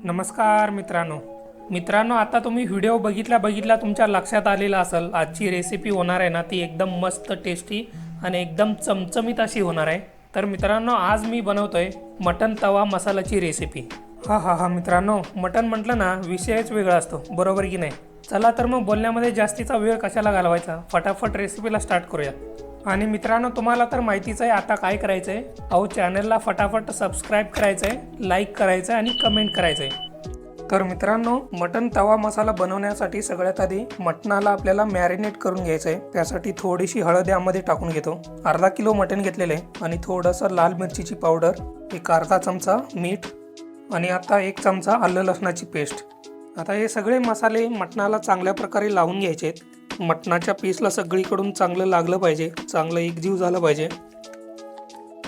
नमस्कार मित्रांनो, आता तुम्ही व्हिडिओ बघितला तुमच्या लक्षात आलेला असेल आजची रेसिपी होणार आहे ना, ती एकदम मस्त टेस्टी आणि एकदम चमचमीत अशी होणार आहे। तर मित्रांनो, आज मी बनवतोय मटन तवा मसाल्याची रेसिपी। हा मित्रांनो, मटन म्हटलं ना विषयच वेगळा असतो, बरोबर की नाही? चला तर मग बोलण्यामध्ये जास्तीचा वेळ कशाला घालवायचा, फटाफट रेसिपीला स्टार्ट करूया। आणि मित्रांनो, तुम्हाला तर माहितीच आहे आता काय करायचं आहे। अहो, चॅनलला फटाफट सबस्क्राइब करायचं आहे, लाईक करायचं आणि कमेंट करायचं आहे। तर मित्रांनो, मटन तवा मसाला बनवण्यासाठी सगळ्यात आधी मटणाला आपल्याला मॅरिनेट करून घ्यायचं आहे। त्यासाठी थोडीशी हळद यामध्ये टाकून घेतो। अर्धा किलो मटन घेतलेले आणि थोडंसं लाल मिरचीची पावडर, एक अर्धा चमचा मीठ आणि आता 1 चमचा आलं लसणाची पेस्ट। आता हे सगळे मसाले मटणाला चांगल्या प्रकारे लावून घ्यायचे आहेत। मटणाच्या पीसला सगळीकडून चांगलं लागलं पाहिजे, चांगलं एकजीव झालं पाहिजे।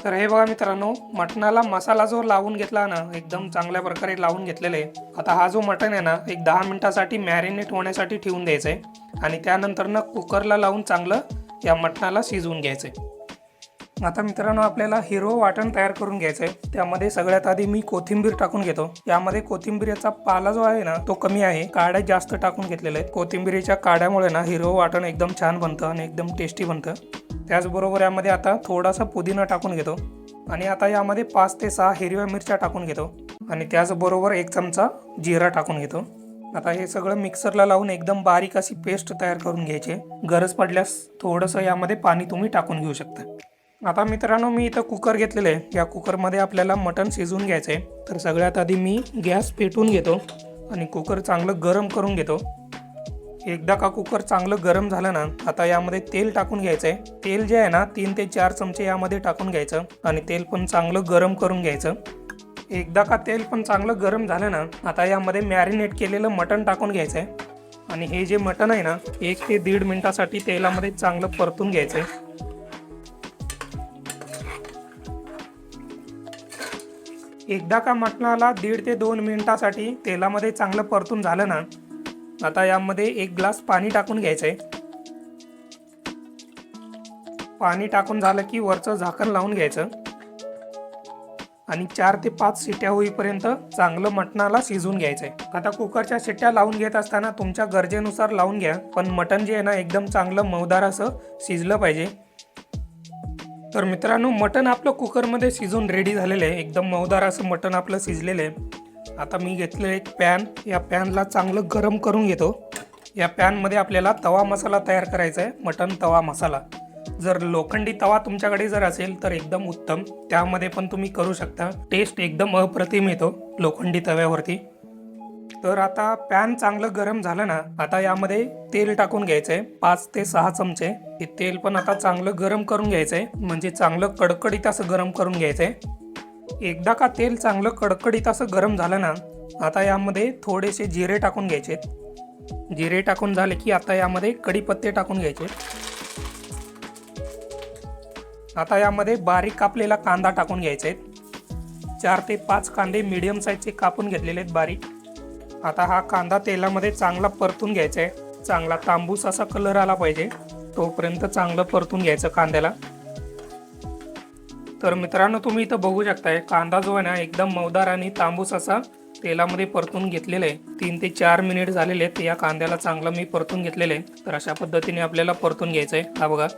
तर हे बघा मित्रांनो, मटणाला मसाला जो लावून घेतला ना, एकदम चांगल्या प्रकारे लावून घेतलेला आहे। आता हा जो मटण आहे ना, एक 10 मिनिटासाठी मॅरिनेट होण्यासाठी ठेवून द्यायचं आहे आणि त्यानंतर ना कुकरला लावून चांगलं या मटणाला शिजवून घ्यायचं आहे। आता मित्रांनो, आपल्याला हिरवं वाटण तयार करून घ्यायचं आहे। त्यामध्ये सगळ्यात आधी मी कोथिंबीर टाकून घेतो। यामध्ये कोथिंबीरचा पाला जो आहे ना, तो कमी आहे, काड्या जास्त टाकून घेतलेल्या आहेत। कोथिंबीरीच्या काड्यामुळे ना हिरवं वाटण एकदम छान बनतं आणि एकदम टेस्टी बनतं। त्याचबरोबर यामध्ये आता थोडासा पुदिना टाकून घेतो आणि आता यामध्ये 5 ते 6 हिरव्या मिरच्या टाकून घेतो आणि त्याचबरोबर 1 चमचा जिरा टाकून घेतो। आता हे सगळं मिक्सरला लावून एकदम बारीक अशी पेस्ट तयार करून घ्यायची। गरज पडल्यास थोडंसं यामध्ये पाणी तुम्ही टाकून घेऊ शकता। आता मित्रांनो, मी इथं कुकर घेतलेलं आहे। या कुकरमध्ये आपल्याला मटण शिजवून घ्यायचं आहे। तर सगळ्यात आधी मी गॅस पेटवून घेतो आणि कुकर चांगलं गरम करून घेतो। एकदा का कुकर चांगलं गरम झालं ना, आता यामध्ये तेल टाकून घ्यायचं आहे। तेल जे आहे ना, 3 ते 4 चमचे यामध्ये टाकून घ्यायचं आणि तेल पण चांगलं गरम करून घ्यायचं। एकदा का तेल पण चांगलं गरम झालं ना, आता यामध्ये मॅरिनेट केलेलं मटण टाकून घ्यायचं आहे आणि हे जे मटण आहे ना, 1 ते 1.5 मिनिटासाठी तेलामध्ये चांगलं परतून घ्यायचं आहे। एकदा का मटणाला 1.5 ते 2 मिनिटासाठी तेलामध्ये चांगलं परतून झालं ना, आता यामध्ये 1 ग्लास पाणी टाकून घ्यायचं आहे। पाणी टाकून झालं की वरचं झाकण लावून घ्यायचं आणि 4 ते 5 शिट्ट्या होईपर्यंत चांगलं मटणाला शिजवून घ्यायचं आहे। आता कुकरच्या शिट्ट्या लावून घेत असताना तुमच्या गरजेनुसार लावून घ्या, पण मटण जे आहे ना, एकदम चांगलं मऊदार असं शिजलं पाहिजे। तर मित्रांनो, मटण आपलं कुकरमध्ये शिजून रेडी झालेलं आहे। एकदम मऊदार असं मटण आपलं शिजलेलं आहे। आता मी घेतलेलं एक पॅन, या पॅनला चांगलं गरम करून घेतो। या पॅनमध्ये आपल्याला तवा मसाला तयार करायचा आहे, मटण तवा मसाला। जर लोखंडी तवा तुमच्याकडे जर असेल तर एकदम उत्तम, त्यामध्ये पण तुम्ही करू शकता। टेस्ट एकदम अप्रतिम येतो लोखंडी तव्यावरती। तर आता पॅन चांगलं गरम झालं ना, आता यामध्ये तेल टाकून घ्यायचं आहे, 5 ते 6 चमचे। हे तेल पण आता चांगलं गरम करून घ्यायचं आहे, म्हणजे चांगलं कडकडीत असं गरम करून घ्यायचं आहे। एकदा का तेल चांगलं कडकडीत असं गरम झालं ना, आता यामध्ये थोडेसे जिरे टाकून घ्यायचे। जिरे टाकून झाले की आता यामध्ये कढीपत्ते टाकून घ्यायचे। आता यामध्ये बारीक कापलेला कांदा टाकून घ्यायचा आहे। 4 ते 5 कांदे मीडियम साईजचे कापून घेतलेले आहेत बारीक। आता हा कांदा तेलामध्ये चांगला परतून घ्यायचा आहे। चांगला तांबूस असा कलर आला पाहिजे, तोपर्यंत चांगलं परतून घ्यायचं कांद्याला। तर मित्रांनो, तुम्ही इथं बघू शकताय, कांदा जो आहे ना, एकदम मऊदार आणि तांबूस असा तेलामध्ये परतून घेतलेला आहे। 3 ते 4 मिनिट झालेले आहेत या कांद्याला चांगलं मी परतून घेतलेलं आहे। तर अशा पद्धतीने आपल्याला परतून घ्यायचं आहे। हा बघा,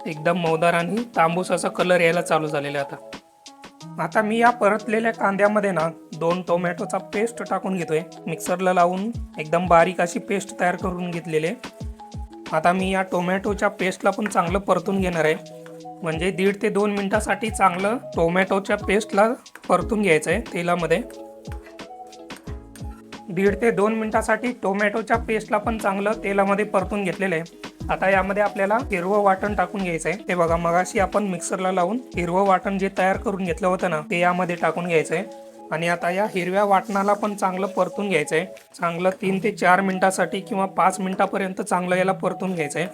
एकदम मऊदार आणि तांबूस असा कलर यायला चालू झालेला आहे। आता मी या परतलेल्या कांद्यामध्ये ना 2 टोमॅटोचा पेस्ट टाकून घेतोय। मिक्सरला लावून एकदम बारीक अशी पेस्ट तयार करून घेतलेली आहे। आता मी या टोमॅटोच्या पेस्टला पण चांगलं परतून घेणार आहे, म्हणजे 1.5 ते 2 मिनिटासाठी चांगलं टोमॅटोच्या पेस्टला परतून घ्यायचं आहे तेलामध्ये। 1.5 ते 2 मिनिटासाठी टोमॅटोच्या पेस्टला पण चांगलं तेलामध्ये परतून घेतलेलं आहे। आता यामध्ये आपल्याला हिरवं वाटण टाकून घ्यायचं आहे। ते बघा, मगाशी आपण मिक्सरला लावून हिरवं वाटण जे तयार करून घेतलं होतं ना, ते यामध्ये टाकून घ्यायचं आहे आणि आता या हिरव्या वाटणाला पण चांगलं परतून घ्यायचं आहे। चांगलं 3 ते 4 मिनिटासाठी किंवा 5 मिनिटापर्यंत चांगलं याला परतून घ्यायचं आहे।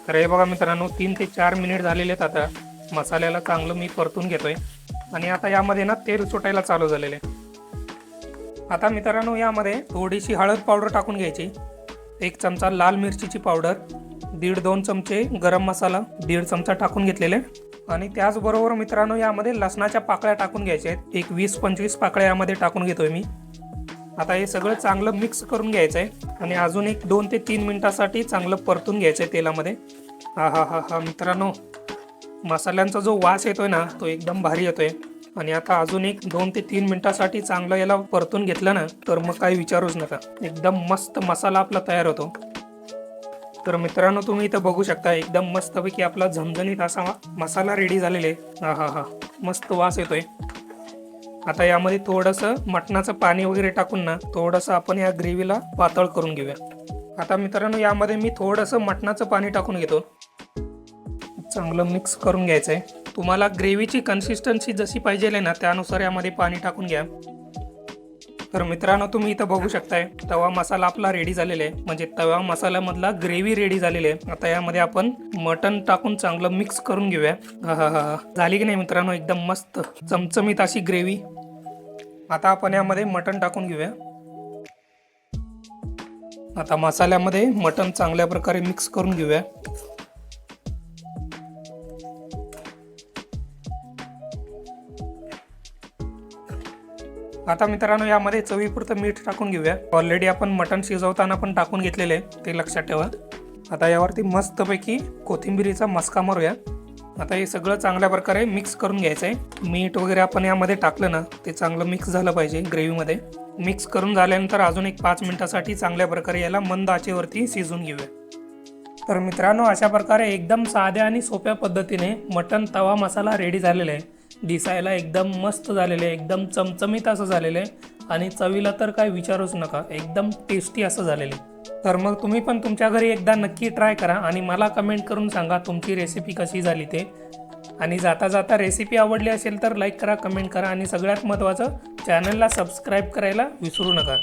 तर हे बघा मित्रांनो, 3 ते 4 मिनिट झालेले आहेत। आता मसाल्याला चांगलं मी परतून घेतोय आणि आता यामध्ये ना तेल सुटायला चालू झालेलं आहे। आता मित्रांनो, यामध्ये थोडीशी हळद पावडर टाकून घ्यायची, 1 चमचा लाल मिरचीची पावडर, 1.5-2 चमचे गरम मसाला 1.5 चमचा टाकून घेतलेले आणि त्याचबरोबर मित्रांनो यामध्ये लसणाच्या पाकळ्या टाकून घ्यायच्या आहेत. एक 20-25 पाकळ्या यामध्ये टाकून घेतोय मी. आता हे सगळं चांगलं मिक्स करून घ्यायचं आहे आणि अजून एक 2 ते 3 मिनिटासाठी चांगलं परतून घ्यायचं आहे तेलामध्ये. हा हा हा हा मित्रांनो, मसाल्यांचा जो वास येतोय ना तो एकदम भारी येतोय. आणि आता अजून एक 2 ते 3 मिनिटासाठी चांगलं याला परतून घेतलं ना तर मग काही विचारूच नका, एकदम मस्त मसाला आपला तयार होतो. तर मित्रांनो तुम्ही इथं बघू शकता एकदम मस्तपैकी आपला झणझणीत असा मसाला रेडी झालेला आहे. हा हा हा, मस्त वास येतोय. आता यामध्ये थोडंसं मटणाचं पाणी वगैरे टाकून ना थोडंसं आपण या ग्रेव्हीला पातळ करून घेऊया. आता मित्रांनो यामध्ये मी थोडंसं मटणाचं पाणी टाकून घेतो. चांगलं मिक्स करून घ्यायचं आहे. तुम्हाला ग्रेव्हीची कन्सिस्टन्सी जशी पाहिजे आहे ना त्यानुसार यामध्ये पाणी टाकून घ्या. तर मित्रांनो तुम्ही इथं बघू शकताय तवा मसाला आपला रेडी झालेला आहे, म्हणजे तवा मसाल्यामधला ग्रेव्ही रेडी झालेली आहे. आता यामध्ये आपण मटण टाकून चांगलं मिक्स करून घेऊया. हा हा हा, झाली की नाही मित्रांनो एकदम मस्त चमचमीत अशी ग्रेव्ही. आता आपण यामध्ये मटण टाकून घेऊया. आता मसाल्यामध्ये मटण चांगल्या प्रकारे मिक्स करून घेऊया. आता मित्रांनो यामध्ये चवीपुरतं मीठ टाकून घेऊया. ऑलरेडी आपण मटण शिजवताना पण टाकून घेतलेले आहे, ते लक्षात ठेवा. आता यावरती मस्तपैकी कोथिंबिरीचा मस्का मारूया. आता हे सगळं चांगल्या प्रकारे मिक्स करून घ्यायचं आहे. मीठ वगैरे आपण यामध्ये टाकलं ना ते चांगलं मिक्स झालं पाहिजे ग्रेव्हीमध्ये. मिक्स करून झाल्यानंतर अजून एक 5 मिनिटासाठी चांगल्या प्रकारे याला मंद आचेवरती शिजवून घेऊया. तर मित्रांनो अशा प्रकारे एकदम साध्या आणि सोप्या पद्धतीने मटण तवा मसाला रेडी झालेला आहे. दिसायला एकदम मस्त झालेलं आहे, एकदम चमचमीत असं झालेलं आहे आणि चवीला तर काय विचारूच नका, एकदम टेस्टी असं झालेलं आहे. तर मग तुम्ही पण तुमच्या घरी एकदा नक्की ट्राय करा आणि मला कमेंट करून सांगा तुमची रेसिपी कशी झाली ते. आणि जाता जाता रेसिपी आवडली असेल तर लाईक करा, कमेंट करा आणि सगळ्यात महत्त्वाचं चॅनलला सबस्क्राईब करायला विसरू नका.